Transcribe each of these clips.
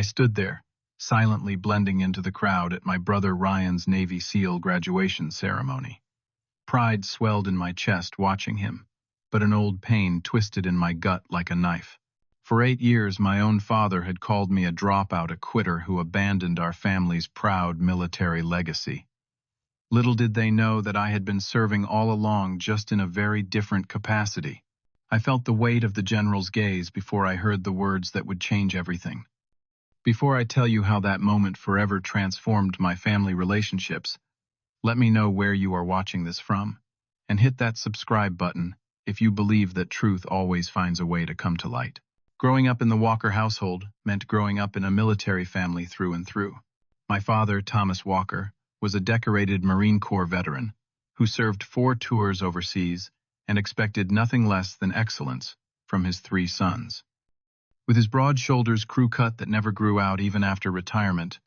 I stood there, silently blending into the crowd at my brother Ryan's Navy SEAL graduation ceremony. Pride swelled in my chest watching him, but an old pain twisted in my gut like a knife. For 8 years, my own father had called me a dropout, a quitter who abandoned our family's proud military legacy. Little did they know that I had been serving all along, just in a very different capacity. I felt the weight of the general's gaze before I heard the words that would change everything. Before I tell you how that moment forever transformed my family relationships, let me know where you are watching this from, and hit that subscribe button if you believe that truth always finds a way to come to light. Growing up in the Walker household meant growing up in a military family through and through. My father, Thomas Walker, was a decorated Marine Corps veteran who served 4 tours overseas and expected nothing less than excellence from his 3 sons. With his broad shoulders, crew cut that never grew out even after retirement,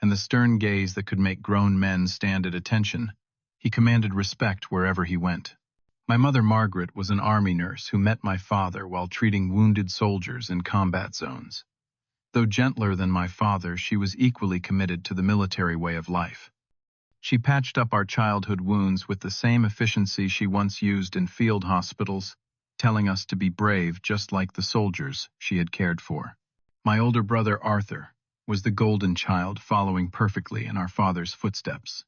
and the stern gaze that could make grown men stand at attention, he commanded respect wherever he went. My mother, Margaret, was an Army nurse who met my father while treating wounded soldiers in combat zones. Though gentler than my father, she was equally committed to the military way of life. She patched up our childhood wounds with the same efficiency she once used in field hospitals, telling us to be brave just like the soldiers she had cared for. My older brother, Arthur, was the golden child, following perfectly in our father's footsteps.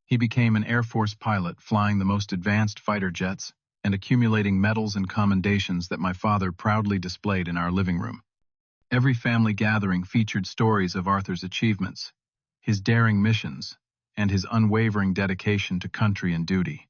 He became an Air Force pilot, flying the most advanced fighter jets and accumulating medals and commendations that my father proudly displayed in our living room. Every family gathering featured stories of Arthur's achievements, his daring missions, and his unwavering dedication to country and duty.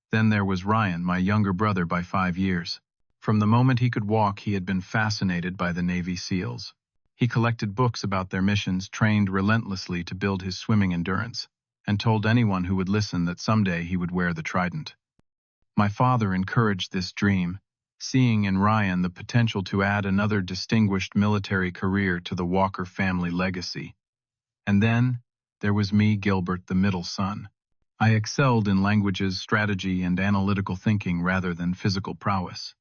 Then there was Ryan, my younger brother by 5 years. From the moment he could walk, he had been fascinated by the Navy SEALs. He collected books about their missions, trained relentlessly to build his swimming endurance, and told anyone who would listen that someday he would wear the trident. My father encouraged this dream, seeing in Ryan the potential to add another distinguished military career to the Walker family legacy. And then there was me, Gilbert, the middle son. I excelled in languages, strategy, and analytical thinking rather than physical prowess.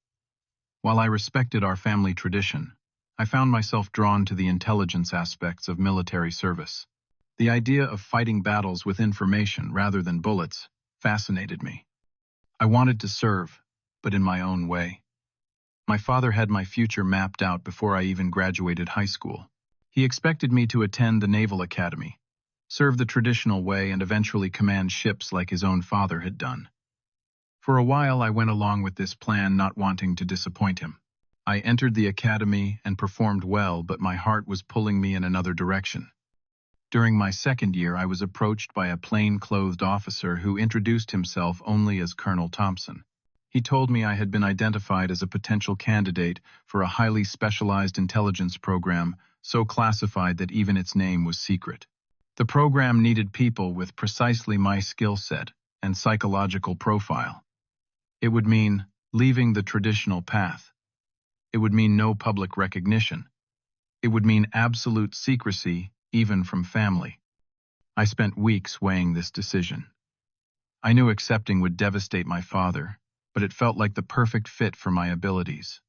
While I respected our family tradition, I found myself drawn to the intelligence aspects of military service. The idea of fighting battles with information rather than bullets fascinated me. I wanted to serve, but in my own way. My father had my future mapped out before I even graduated high school. He expected me to attend the Naval Academy, serve the traditional way, and eventually command ships like his own father had done. For a while, I went along with this plan, not wanting to disappoint him. I entered the academy and performed well, but my heart was pulling me in another direction. During my second year, I was approached by a plain-clothed officer who introduced himself only as Colonel Thompson. He told me I had been identified as a potential candidate for a highly specialized intelligence program, so classified that even its name was secret. The program needed people with precisely my skill set and psychological profile. It would mean leaving the traditional path. It would mean no public recognition. It would mean absolute secrecy, even from family. I spent weeks weighing this decision. I knew accepting would devastate my father, but it felt like the perfect fit for my abilities.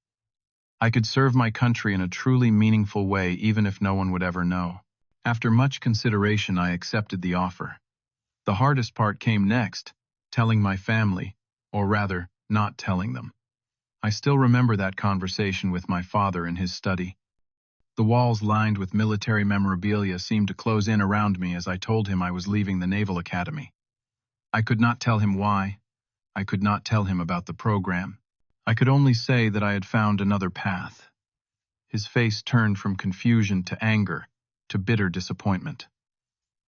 I could serve my country in a truly meaningful way, even if no one would ever know. After much consideration, I accepted the offer. The hardest part came next, telling my family, or rather, not telling them. I still remember that conversation with my father in his study. The walls lined with military memorabilia seemed to close in around me as I told him I was leaving the Naval Academy. I could not tell him why. I could not tell him about the program. I could only say that I had found another path. His face turned from confusion to anger, to bitter disappointment.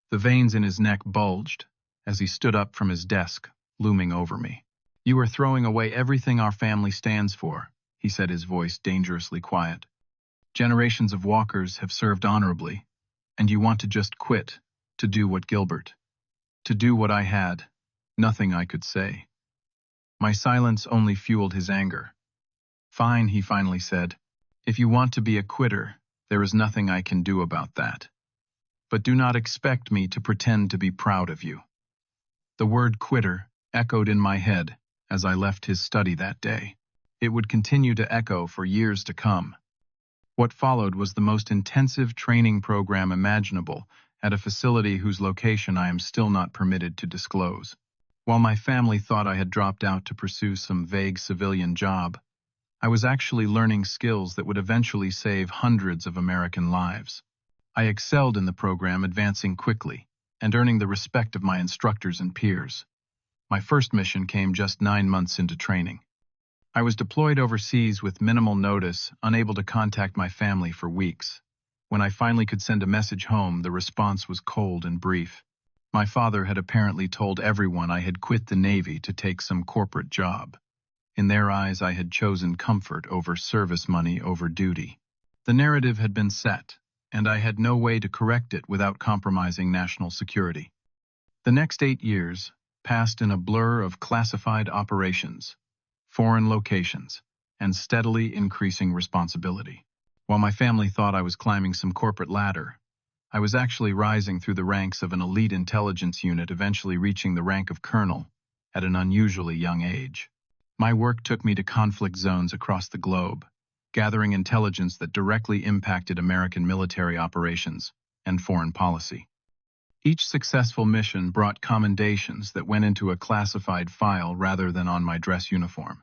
The veins in his neck bulged as he stood up from his desk, looming over me. "You are throwing away everything our family stands for," he said, his voice dangerously quiet. "Generations of Walkers have served honorably, and you want to just quit, to do what Gilbert, to do what I had." Nothing I could say. My silence only fueled his anger. "Fine," he finally said. "If you want to be a quitter, there is nothing I can do about that. But do not expect me to pretend to be proud of you." The word quitter echoed in my head as I left his study that day. It would continue to echo for years to come. What followed was the most intensive training program imaginable at a facility whose location I am still not permitted to disclose. While my family thought I had dropped out to pursue some vague civilian job, I was actually learning skills that would eventually save hundreds of American lives. I excelled in the program, advancing quickly and earning the respect of my instructors and peers. My first mission came just 9 months into training. I was deployed overseas with minimal notice, unable to contact my family for weeks. When I finally could send a message home, the response was cold and brief. My father had apparently told everyone I had quit the Navy to take some corporate job. In their eyes, I had chosen comfort over service money over duty. The narrative had been set, and I had no way to correct it without compromising national security. The next 8 years passed in a blur of classified operations, foreign locations, and steadily increasing responsibility. While my family thought I was climbing some corporate ladder, I was actually rising through the ranks of an elite intelligence unit, eventually reaching the rank of colonel at an unusually young age. My work took me to conflict zones across the globe, gathering intelligence that directly impacted American military operations and foreign policy. Each successful mission brought commendations that went into a classified file rather than on my dress uniform.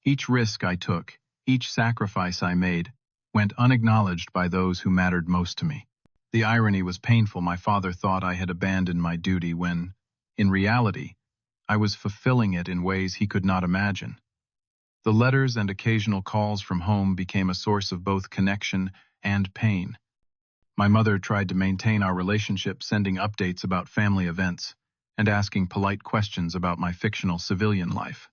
Each risk I took, each sacrifice I made, went unacknowledged by those who mattered most to me. The irony was painful. My father thought I had abandoned my duty when, in reality, I was fulfilling it in ways he could not imagine. The letters and occasional calls from home became a source of both connection and pain. My mother tried to maintain our relationship, sending updates about family events and asking polite questions about my fictional civilian life.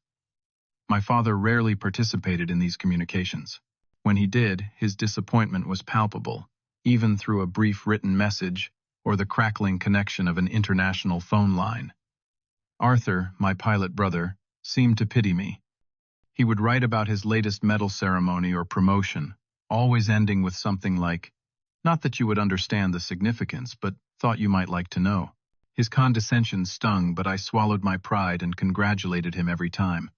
My father rarely participated in these communications. When he did, his disappointment was palpable, even through a brief written message or the crackling connection of an international phone line. Arthur, my pilot brother, seemed to pity me. He would write about his latest medal ceremony or promotion, always ending with something like, "Not that you would understand the significance, but thought you might like to know." His condescension stung, but I swallowed my pride and congratulated him every time.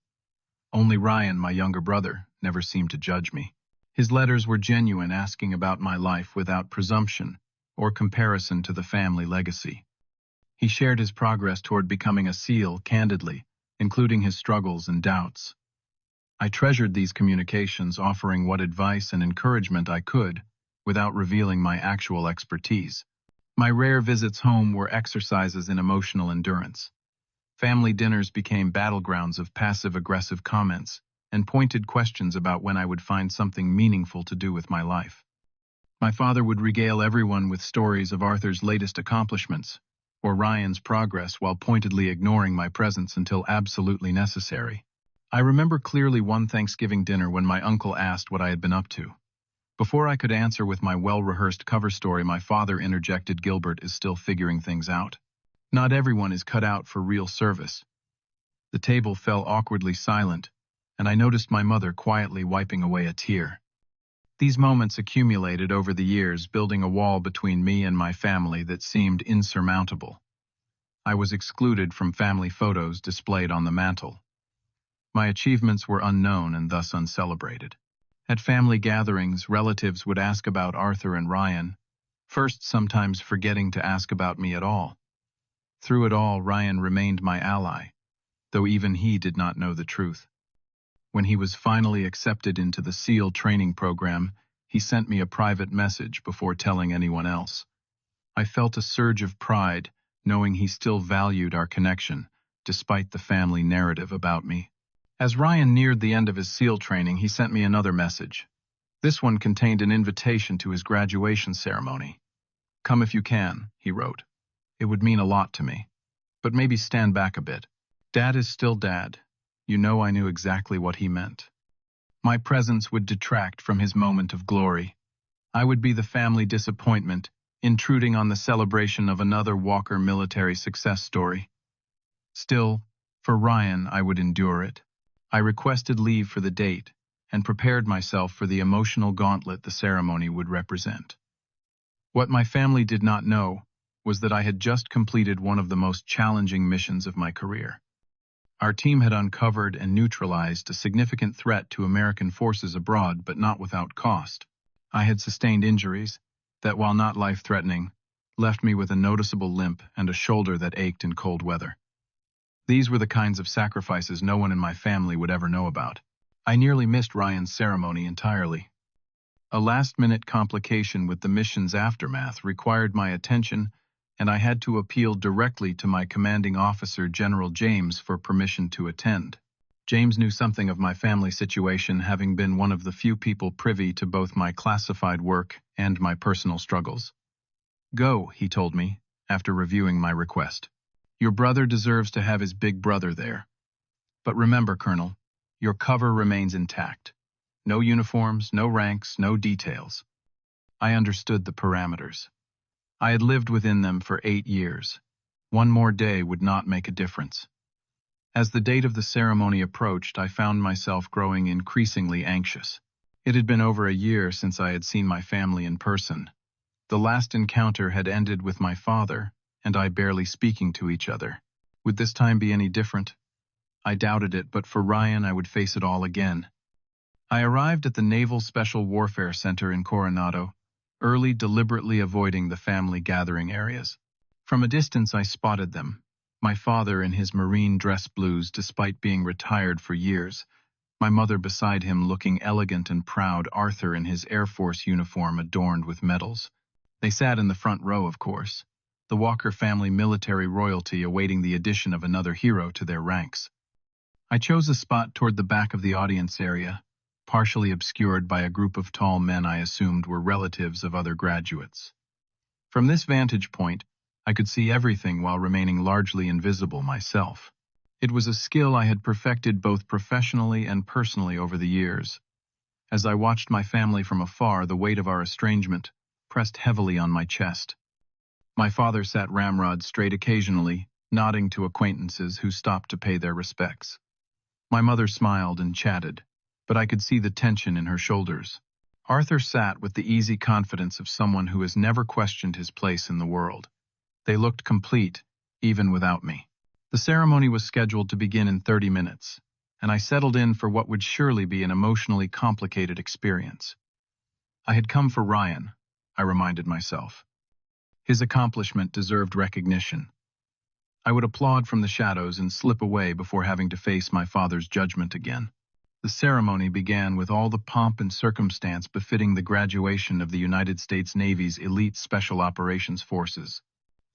Only Ryan, my younger brother, never seemed to judge me. His letters were genuine, asking about my life without presumption or comparison to the family legacy. He shared his progress toward becoming a SEAL candidly, including his struggles and doubts. I treasured these communications, offering what advice and encouragement I could, without revealing my actual expertise. My rare visits home were exercises in emotional endurance. Family dinners became battlegrounds of passive-aggressive comments and pointed questions about when I would find something meaningful to do with my life. My father would regale everyone with stories of Arthur's latest accomplishments or Ryan's progress while pointedly ignoring my presence until absolutely necessary. I remember clearly one Thanksgiving dinner when my uncle asked what I had been up to. Before I could answer with my well-rehearsed cover story, my father interjected, "Gilbert is still figuring things out. Not everyone is cut out for real service." The table fell awkwardly silent, and I noticed my mother quietly wiping away a tear. These moments accumulated over the years, building a wall between me and my family that seemed insurmountable. I was excluded from family photos displayed on the mantel. My achievements were unknown and thus uncelebrated. At family gatherings, relatives would ask about Arthur and Ryan, first sometimes forgetting to ask about me at all. Through it all, Ryan remained my ally, though even he did not know the truth. When he was finally accepted into the SEAL training program, he sent me a private message before telling anyone else. I felt a surge of pride, knowing he still valued our connection, despite the family narrative about me. As Ryan neared the end of his SEAL training, he sent me another message. This one contained an invitation to his graduation ceremony. "Come if you can," he wrote. "It would mean a lot to me. But maybe stand back a bit. Dad is still Dad. You know I knew exactly what he meant." My presence would detract from his moment of glory. I would be the family disappointment, intruding on the celebration of another Walker military success story. Still, for Ryan, I would endure it. I requested leave for the date and prepared myself for the emotional gauntlet the ceremony would represent. What my family did not know was that I had just completed one of the most challenging missions of my career. Our team had uncovered and neutralized a significant threat to American forces abroad, but not without cost. I had sustained injuries that, while not life-threatening, left me with a noticeable limp and a shoulder that ached in cold weather. These were the kinds of sacrifices no one in my family would ever know about. I nearly missed Ryan's ceremony entirely. A last-minute complication with the mission's aftermath required my attention, and I had to appeal directly to my commanding officer, General James, for permission to attend. James knew something of my family situation, having been one of the few people privy to both my classified work and my personal struggles. "Go," he told me, after reviewing my request. "Your brother deserves to have his big brother there. But remember, Colonel, your cover remains intact. No uniforms, no ranks, no details." I understood the parameters. I had lived within them for 8 years. One more day would not make a difference. As the date of the ceremony approached, I found myself growing increasingly anxious. It had been over a year since I had seen my family in person. The last encounter had ended with my father and I barely speaking to each other. Would this time be any different? I doubted it, but for Ryan I would face it all again. I arrived at the Naval Special Warfare Center in Coronado, early, deliberately avoiding the family gathering areas. From a distance I spotted them, my father in his marine dress blues despite being retired for years, my mother beside him looking elegant and proud, Arthur in his Air Force uniform adorned with medals. They sat in the front row, of course, the Walker family military royalty awaiting the addition of another hero to their ranks. I chose a spot toward the back of the audience area, partially obscured by a group of tall men I assumed were relatives of other graduates. From this vantage point, I could see everything while remaining largely invisible myself. It was a skill I had perfected both professionally and personally over the years. As I watched my family from afar, the weight of our estrangement pressed heavily on my chest. My father sat ramrod straight occasionally, nodding to acquaintances who stopped to pay their respects. My mother smiled and chatted, but I could see the tension in her shoulders. Arthur sat with the easy confidence of someone who has never questioned his place in the world. They looked complete, even without me. The ceremony was scheduled to begin in 30 minutes, and I settled in for what would surely be an emotionally complicated experience. I had come for Ryan, I reminded myself. His accomplishment deserved recognition. I would applaud from the shadows and slip away before having to face my father's judgment again. The ceremony began with all the pomp and circumstance befitting the graduation of the United States Navy's elite Special Operations Forces.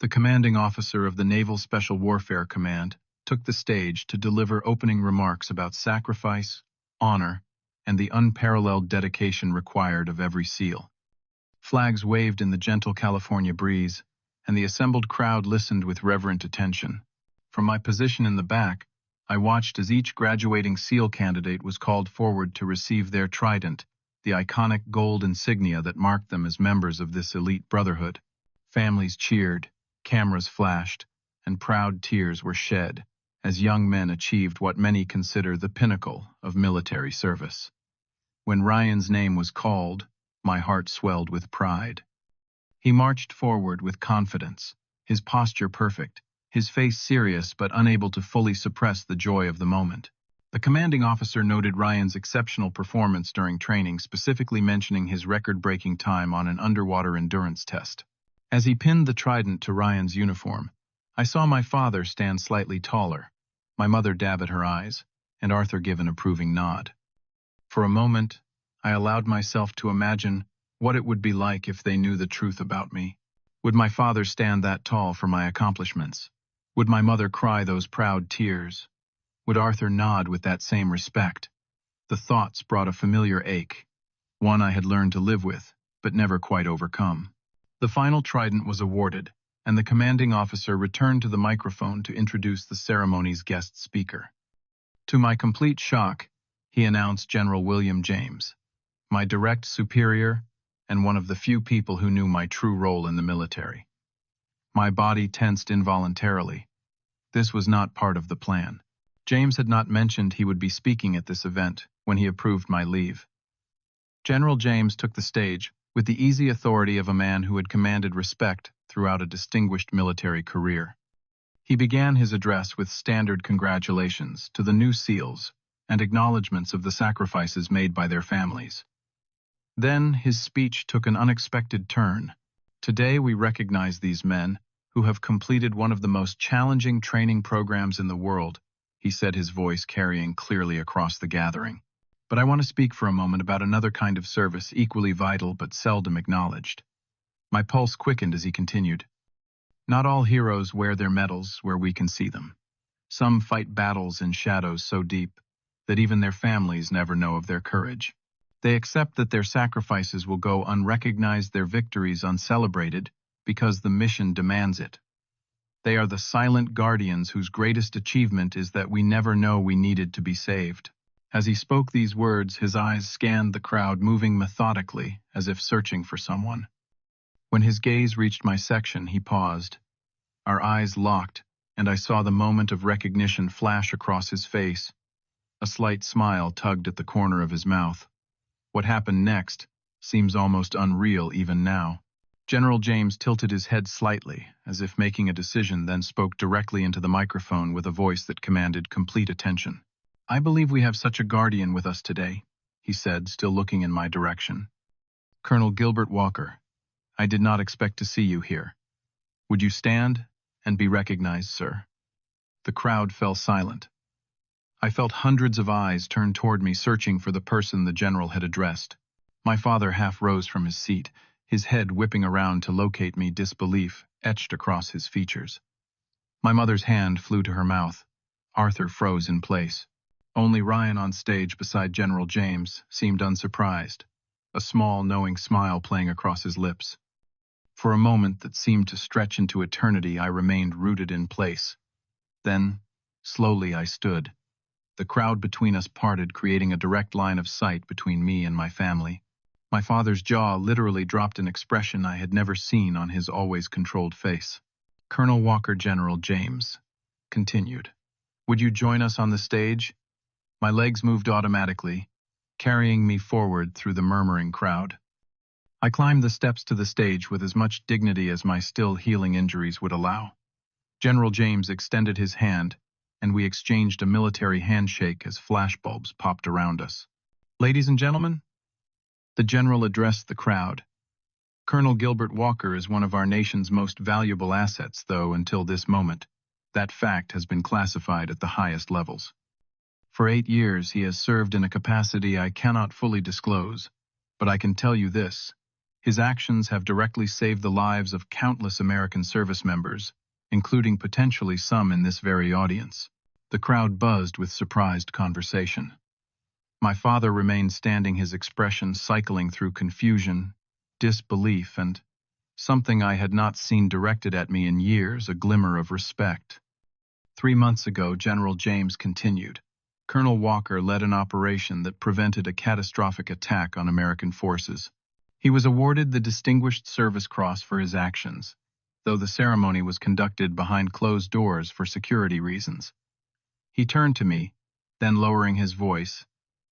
The commanding officer of the Naval Special Warfare Command took the stage to deliver opening remarks about sacrifice, honor, and the unparalleled dedication required of every SEAL. Flags waved in the gentle California breeze, and the assembled crowd listened with reverent attention. From my position in the back, I watched as each graduating SEAL candidate was called forward to receive their trident, the iconic gold insignia that marked them as members of this elite brotherhood. Families cheered, cameras flashed, and proud tears were shed as young men achieved what many consider the pinnacle of military service. When Ryan's name was called, my heart swelled with pride. He marched forward with confidence, his posture perfect, his face serious but unable to fully suppress the joy of the moment. The commanding officer noted Ryan's exceptional performance during training, specifically mentioning his record-breaking time on an underwater endurance test. As he pinned the trident to Ryan's uniform, I saw my father stand slightly taller, my mother dab at her eyes, and Arthur give an approving nod. For a moment, I allowed myself to imagine what it would be like if they knew the truth about me. Would my father stand that tall for my accomplishments? Would my mother cry those proud tears? Would Arthur nod with that same respect? The thoughts brought a familiar ache, one I had learned to live with, but never quite overcome. The final trident was awarded, and the commanding officer returned to the microphone to introduce the ceremony's guest speaker. To my complete shock, he announced General William James, my direct superior and one of the few people who knew my true role in the military. My body tensed involuntarily. This was not part of the plan. James had not mentioned he would be speaking at this event when he approved my leave. General James took the stage with the easy authority of a man who had commanded respect throughout a distinguished military career. He began his address with standard congratulations to the new SEALs and acknowledgments of the sacrifices made by their families. Then his speech took an unexpected turn. Today we recognize these men, who have completed one of the most challenging training programs in the world, he said, his voice carrying clearly across the gathering. But I want to speak for a moment about another kind of service equally vital but seldom acknowledged. My pulse quickened as he continued. Not all heroes wear their medals where we can see them. Some fight battles in shadows so deep that even their families never know of their courage. They accept that their sacrifices will go unrecognized, their victories uncelebrated, because the mission demands it. They are the silent guardians whose greatest achievement is that we never know we needed to be saved. As he spoke these words, his eyes scanned the crowd, moving methodically, as if searching for someone. When his gaze reached my section, he paused. Our eyes locked, and I saw the moment of recognition flash across his face. A slight smile tugged at the corner of his mouth. What happened next seems almost unreal even now. General James tilted his head slightly, as if making a decision, then spoke directly into the microphone with a voice that commanded complete attention. I believe we have such a guardian with us today, he said, still looking in my direction. Colonel Gilbert Walker, I did not expect to see you here. Would you stand and be recognized, sir? The crowd fell silent. I felt hundreds of eyes turn toward me, searching for the person the general had addressed. My father half rose from his seat, his head whipping around to locate me, disbelief etched across his features. My mother's hand flew to her mouth. Arthur froze in place. Only Ryan, on stage beside General James, seemed unsurprised, a small, knowing smile playing across his lips. For a moment that seemed to stretch into eternity, I remained rooted in place. Then, slowly, I stood. The crowd between us parted, creating a direct line of sight between me and my family. My father's jaw literally dropped, an expression I had never seen on his always controlled face. Colonel Walker, General James continued. Would you join us on the stage? My legs moved automatically, carrying me forward through the murmuring crowd. I climbed the steps to the stage with as much dignity as my still healing injuries would allow. General James extended his hand, and we exchanged a military handshake as flashbulbs popped around us. Ladies and gentlemen, the general addressed the crowd. Colonel Gilbert Walker is one of our nation's most valuable assets, though until this moment, that fact has been classified at the highest levels. For 8 years, he has served in a capacity I cannot fully disclose, but I can tell you this. His actions have directly saved the lives of countless American service members, including potentially some in this very audience. The crowd buzzed with surprised conversation. My father remained standing, his expression cycling through confusion, disbelief, and something I had not seen directed at me in years, a glimmer of respect. 3 months ago, General James continued, Colonel Walker led an operation that prevented a catastrophic attack on American forces. He was awarded the Distinguished Service Cross for his actions, though the ceremony was conducted behind closed doors for security reasons. He turned to me, then lowering his voice,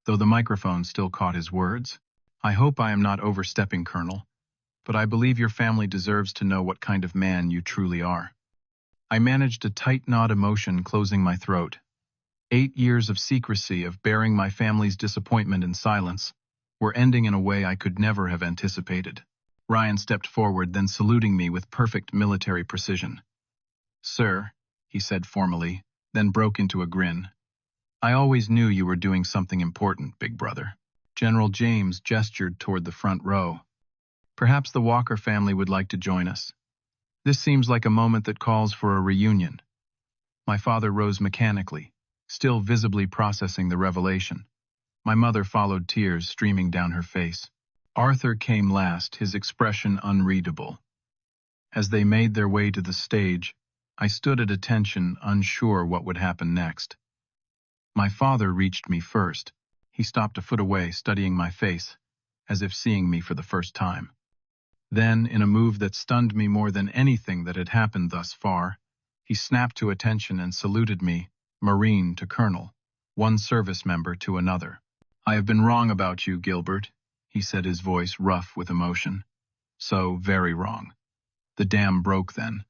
though the microphone still caught his words. I hope I am not overstepping, Colonel, but I believe your family deserves to know what kind of man you truly are. I managed a tight-knot emotion closing my throat. 8 years of secrecy, of bearing my family's disappointment in silence, were ending in a way I could never have anticipated. Ryan stepped forward, then saluting me with perfect military precision. Sir, he said formally, then broke into a grin. I always knew you were doing something important, big brother. General James gestured toward the front row. Perhaps the Walker family would like to join us. This seems like a moment that calls for a reunion. My father rose mechanically, still visibly processing the revelation. My mother followed, tears streaming down her face. Arthur came last, his expression unreadable. As they made their way to the stage, I stood at attention, unsure what would happen next. My father reached me first. He stopped a foot away, studying my face, as if seeing me for the first time. Then, in a move that stunned me more than anything that had happened thus far, he snapped to attention and saluted me, Marine to Colonel, one service member to another. I have been wrong about you, Gilbert, he said, his voice rough with emotion. So very wrong. The dam broke then.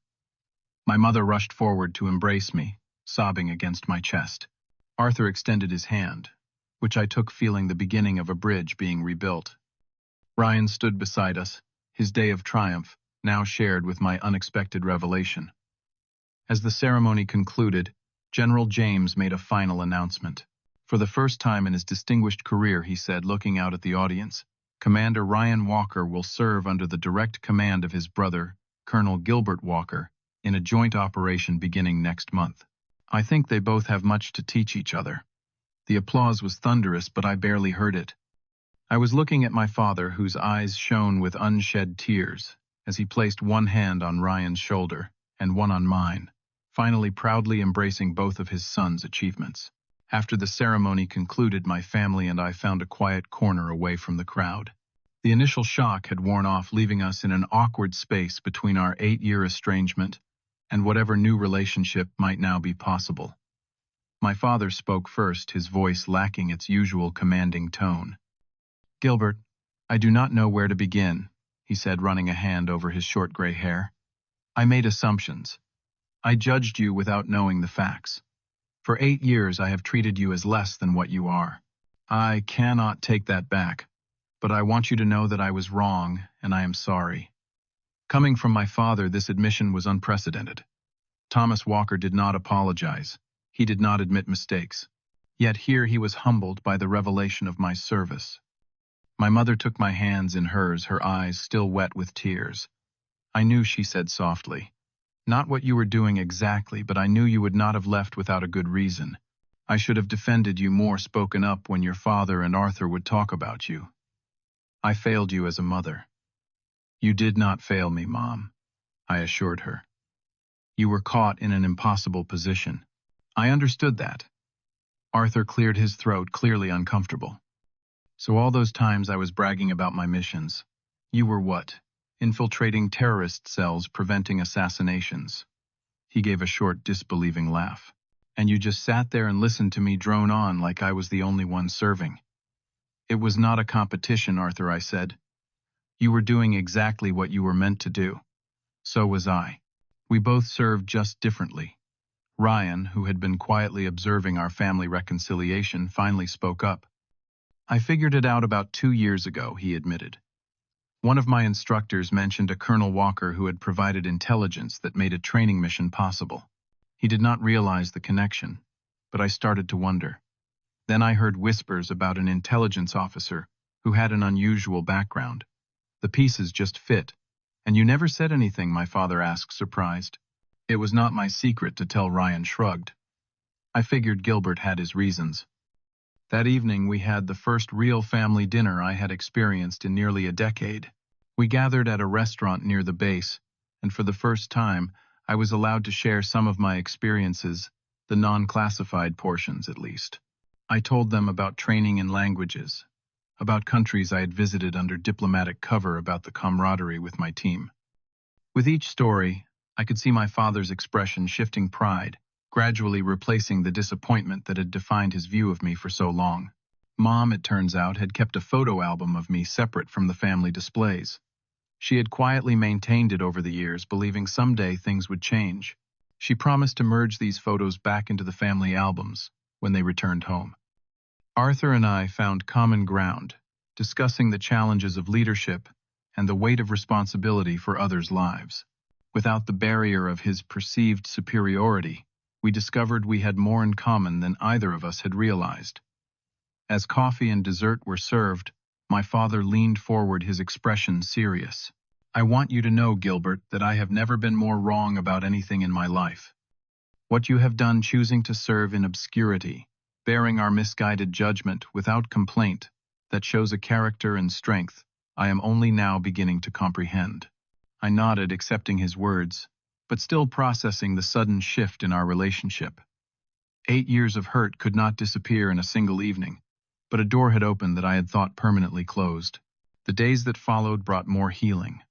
My mother rushed forward to embrace me, sobbing against my chest. Arthur extended his hand, which I took, feeling the beginning of a bridge being rebuilt. Ryan stood beside us, his day of triumph, now shared with my unexpected revelation. As the ceremony concluded, General James made a final announcement. For the first time in his distinguished career, he said, looking out at the audience, Commander Ryan Walker will serve under the direct command of his brother, Colonel Gilbert Walker, in a joint operation beginning next month. I think they both have much to teach each other. The applause was thunderous, but I barely heard it. I was looking at my father, whose eyes shone with unshed tears, as he placed one hand on Ryan's shoulder and one on mine, finally proudly embracing both of his son's achievements. After the ceremony concluded, my family and I found a quiet corner away from the crowd. The initial shock had worn off, leaving us in an awkward space between our 8-year estrangement and whatever new relationship might now be possible. My father spoke first, his voice lacking its usual commanding tone. "Gilbert, I do not know where to begin," he said, running a hand over his short gray hair. "I made assumptions. I judged you without knowing the facts. For 8 years I have treated you as less than what you are. I cannot take that back, but I want you to know that I was wrong, and I am sorry." Coming from my father, this admission was unprecedented. Thomas Walker did not apologize. He did not admit mistakes. Yet here he was humbled by the revelation of my service. My mother took my hands in hers, her eyes still wet with tears. "I knew," she said softly. "Not what you were doing exactly, but I knew you would not have left without a good reason. I should have defended you more, spoken up when your father and Arthur would talk about you. I failed you as a mother." "You did not fail me, Mom," I assured her. "You were caught in an impossible position." I understood that. Arthur cleared his throat, clearly uncomfortable. "So all those times I was bragging about my missions, you were what? Infiltrating terrorist cells, preventing assassinations." He gave a short, disbelieving laugh. "And you just sat there and listened to me drone on like I was the only one serving." "It was not a competition, Arthur," I said. "You were doing exactly what you were meant to do. So was I. We both served just differently." Ryan, who had been quietly observing our family reconciliation, finally spoke up. "I figured it out about 2 years ago," he admitted. "One of my instructors mentioned a Colonel Walker who had provided intelligence that made a training mission possible. He did not realize the connection, but I started to wonder. Then I heard whispers about an intelligence officer who had an unusual background. The pieces just fit. And you never said anything?" my father asked, surprised. "It was not my secret to tell," Ryan shrugged. "I figured Gilbert had his reasons." That evening we had the first real family dinner I had experienced in nearly a decade. We gathered at a restaurant near the base, and for the first time I was allowed to share some of my experiences, the non-classified portions at least. I told them about training in languages, about countries I had visited under diplomatic cover, about the camaraderie with my team. With each story, I could see my father's expression shifting, pride gradually replacing the disappointment that had defined his view of me for so long. Mom, it turns out, had kept a photo album of me separate from the family displays. She had quietly maintained it over the years, believing someday things would change. She promised to merge these photos back into the family albums when they returned home. Arthur and I found common ground, discussing the challenges of leadership and the weight of responsibility for others' lives. Without the barrier of his perceived superiority, we discovered we had more in common than either of us had realized. As coffee and dessert were served, my father leaned forward, his expression serious. "I want you to know, Gilbert, that I have never been more wrong about anything in my life. What you have done, choosing to serve in obscurity, bearing our misguided judgment without complaint, that shows a character and strength I am only now beginning to comprehend." I nodded, accepting his words, but still processing the sudden shift in our relationship. 8 years of hurt could not disappear in a single evening, but a door had opened that I had thought permanently closed. The days that followed brought more healing.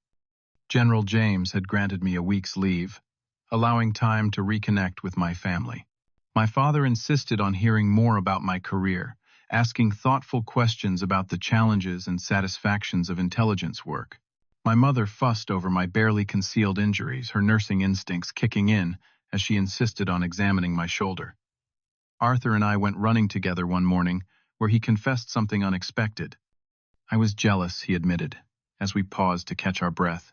General James had granted me a week's leave, allowing time to reconnect with my family. My father insisted on hearing more about my career, asking thoughtful questions about the challenges and satisfactions of intelligence work. My mother fussed over my barely concealed injuries, her nursing instincts kicking in as she insisted on examining my shoulder. Arthur and I went running together one morning where he confessed something unexpected. I was jealous, he admitted, as we paused to catch our breath.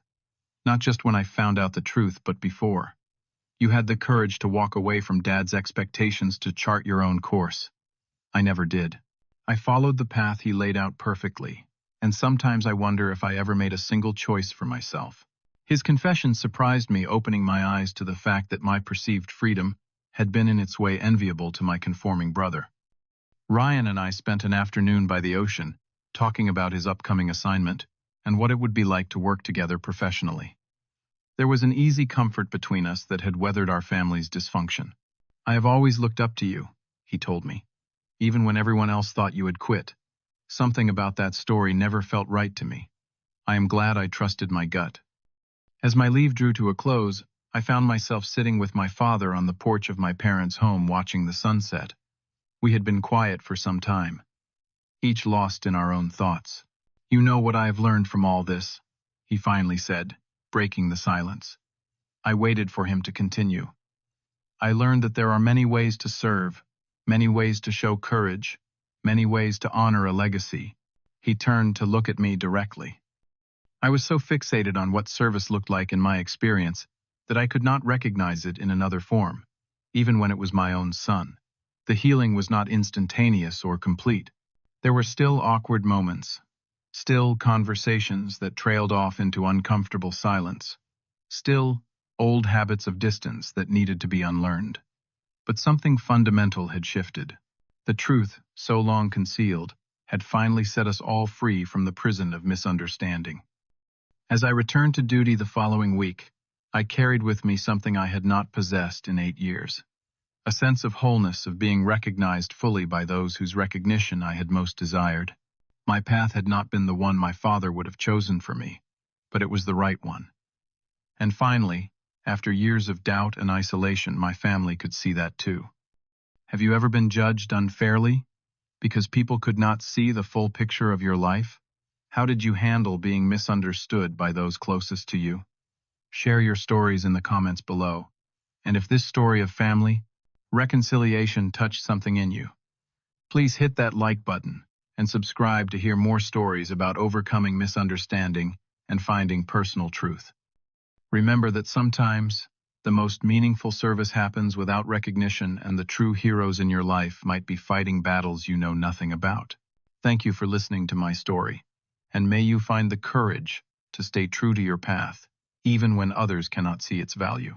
Not just when I found out the truth, but before. You had the courage to walk away from Dad's expectations to chart your own course. I never did. I followed the path he laid out perfectly, and sometimes I wonder if I ever made a single choice for myself. His confession surprised me, opening my eyes to the fact that my perceived freedom had been in its way enviable to my conforming brother. Ryan and I spent an afternoon by the ocean, talking about his upcoming assignment and what it would be like to work together professionally. There was an easy comfort between us that had weathered our family's dysfunction. I have always looked up to you, he told me, even when everyone else thought you had quit. Something about that story never felt right to me. I am glad I trusted my gut. As my leave drew to a close, I found myself sitting with my father on the porch of my parents' home watching the sunset. We had been quiet for some time, each lost in our own thoughts. You know what I have learned from all this, he finally said, breaking the silence. I waited for him to continue. I learned that there are many ways to serve, many ways to show courage, many ways to honor a legacy. He turned to look at me directly. I was so fixated on what service looked like in my experience that I could not recognize it in another form, even when it was my own son. The healing was not instantaneous or complete. There were still awkward moments, still conversations that trailed off into uncomfortable silence, still old habits of distance that needed to be unlearned. But something fundamental had shifted. The truth, so long concealed, had finally set us all free from the prison of misunderstanding. As I returned to duty the following week, I carried with me something I had not possessed in 8 years. A sense of wholeness, of being recognized fully by those whose recognition I had most desired. My path had not been the one my father would have chosen for me, but it was the right one. And finally, after years of doubt and isolation, my family could see that too. Have you ever been judged unfairly because people could not see the full picture of your life? How did you handle being misunderstood by those closest to you? Share your stories in the comments below. And if this story of family, reconciliation touched something in you, please hit that like button and subscribe to hear more stories about overcoming misunderstanding and finding personal truth. Remember that sometimes the most meaningful service happens without recognition, and the true heroes in your life might be fighting battles you know nothing about. Thank you for listening to my story, and may you find the courage to stay true to your path, even when others cannot see its value.